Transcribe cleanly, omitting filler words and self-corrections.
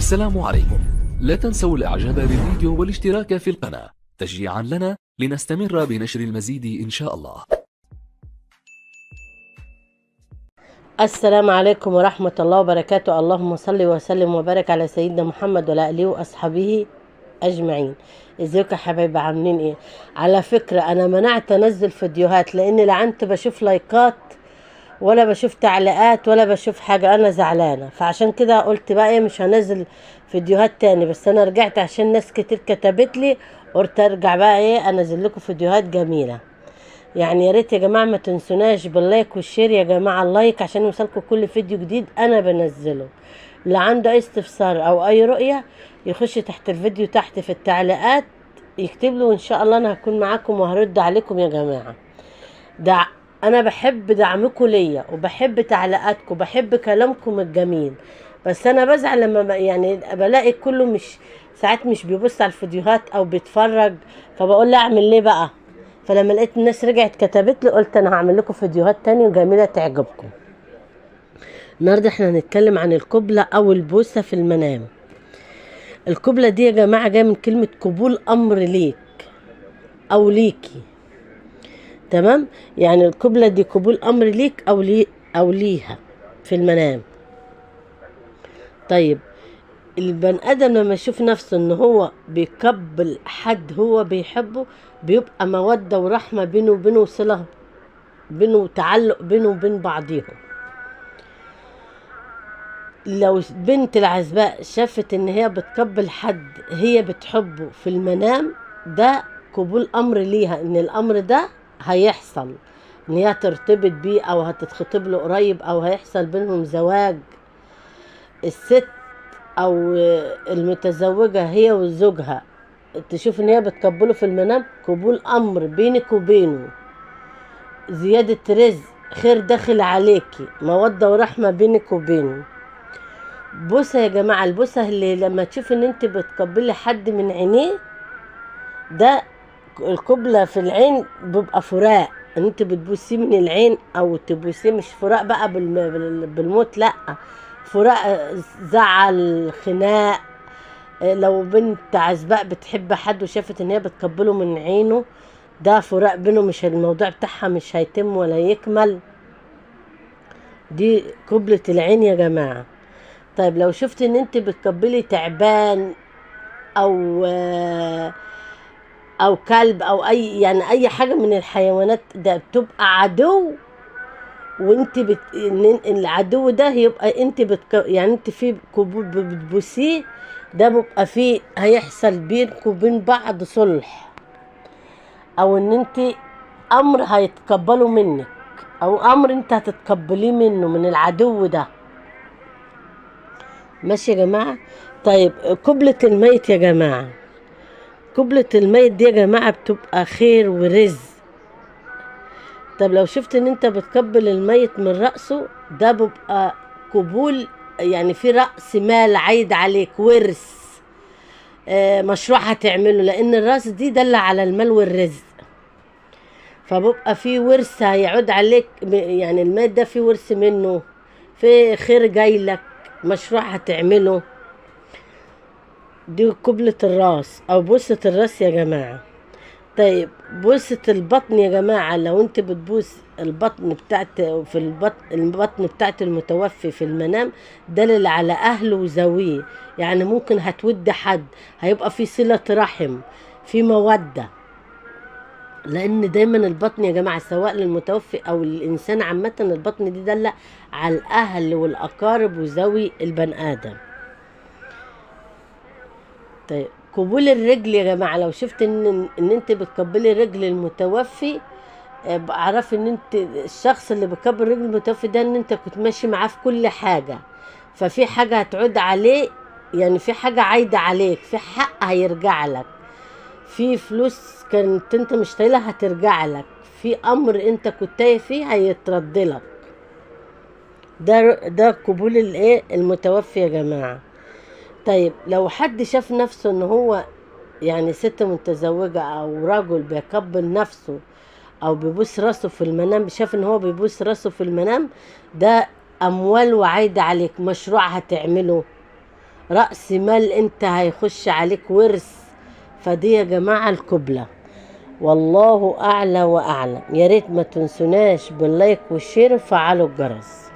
السلام عليكم. لا تنسوا الاعجاب بالفيديو والاشتراك في القناة تشجيعا لنا لنستمر بنشر المزيد ان شاء الله. السلام عليكم ورحمة الله وبركاته. اللهم صل وسلم وبارك على سيدنا محمد وعلى آله وأصحابه أجمعين. ازيكم يا حبايبي، عاملين ايه؟ على فكرة أنا منعت أنزل فيديوهات لأن لا عنت بشوف لايكات ولا بشوف تعليقات ولا بشوف حاجة، أنا زعلانة. فعشان كده قلت بقى ايه، مش هنزل فيديوهات تاني. بس أنا رجعت عشان ناس كتير كتبت لي، قلت أرجع بقى ايه أنزل لكم فيديوهات جميلة. يعني يا ريت يا جماعه ما تنسوناش باللايك والشير يا جماعه، اللايك عشان يوصلكم كل فيديو جديد انا بنزله. اللي عنده اي استفسار او اي رؤيه يخش تحت الفيديو تحت في التعليقات يكتب له، وان شاء الله انا هكون معاكم وهرد عليكم يا جماعه. دع انا بحب دعمكم ليا وبحب تعليقاتكم وبحب كلامكم الجميل. بس انا بزعل لما يعني بلاقي كله مش ساعات مش بيبص على الفيديوهات او بيتفرج، فبقول له اعمل ليه بقى. فلما لقيت الناس رجعت كتبت لي قلت انا هعمل لكم فيديوهات تانية جميلة تعجبكم. النهارده احنا هنتكلم عن القبلة او البوسة في المنام. القبلة دي يا جماعة جاية من كلمة قبول امر ليك او ليكي، تمام؟ يعني القبلة دي قبول امر ليك او ليها في المنام. طيب البني ادم لما يشوف نفسه ان هو بيقبل حد هو بيحبه بيبقى مودة ورحمة بينه وبينه وصلة بينه تعلق بينه وبين بعضيهم. لو بنت العزباء شافت ان هي بتقبل حد هي بتحبه في المنام، ده قبول امر ليها ان الامر ده هيحصل، ان هي ترتبط بيه او هتتخطب له قريب او هيحصل بينهم زواج. الست او المتزوجة هي وزوجها تشوف ان هي بتقبله في المنام، قبول امر بينك وبينه، زيادة رزق، خير داخل عليكي، مودة ورحمة بينك وبينه. بوسة يا جماعة، البوسة اللي لما تشوف ان انت بتقبلي حد من عينيه، ده القبلة في العين بيبقى فراق، ان انت بتبوسيه من العين او تبوسيه، مش فراق بقى بالموت، لا، فراق زعل خناق. لو بنت عزباء بتحب حد وشافت ان هي بتقبله من عينه، ده فراق بينه، مش الموضوع بتاعها مش هيتم ولا يكمل. دي قبلة العين يا جماعة. طيب لو شفت ان انت بتقبلي تعبان او كلب او يعني اي حاجة من الحيوانات، ده بتبقى عدو. وانت إن العدو ده يبقى انت يعني انت في قبول بتبوسيه، ده بيبقى فيه هيحصل بينك وبين بعض صلح، او ان انت امر هيتقبله منك او امر انت هتتقبليه منه من العدو ده. ماشي يا جماعة. طيب قبلة الميت يا جماعة، قبلة الميت دي يا جماعة بتبقى خير ورزق. طب لو شفت ان انت بتقبل الميت من رأسه، ده بيبقى قبول، يعني في رأس مال عايد عليك، ورث، مشروع هتعمله، لان الرأس دي دل على المال والرزق، فبيبقى في ورث هيعود عليك، يعني الميت ده في ورث منه، في خير جاي لك، مشروع هتعمله. دي قبلة الراس او بوسة الراس يا جماعة. طيب بوسة البطن يا جماعة، لو انت بتبوس البطن بتاعت في البطن بتاعت المتوفي في المنام، دليل على اهله وزويه، يعني ممكن هتود حد، هيبقى في صلة رحم، في مودة. لان دايما البطن يا جماعة سواء للمتوفي او الانسان عامة، البطن دي دالة على الاهل والاقارب وزوي البني ادم. طيب قبول الرجل يا جماعة، لو شفت ان انت بتقبلي رجل المتوفي، اعرف ان انت الشخص اللي بيقبل رجل المتوفي ده ان انت كنت ماشي معاه في كل حاجة، ففي حاجة هتعود عليه، يعني في حاجة عايدة عليك، في حق هيرجع لك، في فلوس كانت انت مش طايلها هترجع لك، في امر انت كنت تايه فيه هيترد لك. ده قبول الايه المتوفي يا جماعة. طيب لو حد شاف نفسه ان هو، يعني ست متزوجة او رجل بيقبل نفسه او بيبوس راسه في المنام، شاف ان هو بيبوس راسه في المنام، ده اموال وعايدة عليك، مشروع هتعمله، رأس مال انت هيخش عليك ورث. فدي يا جماعة القبلة، والله أعلى وأعلم. يا ريت ما تنسوناش باللايك والشير وفعلوا الجرس.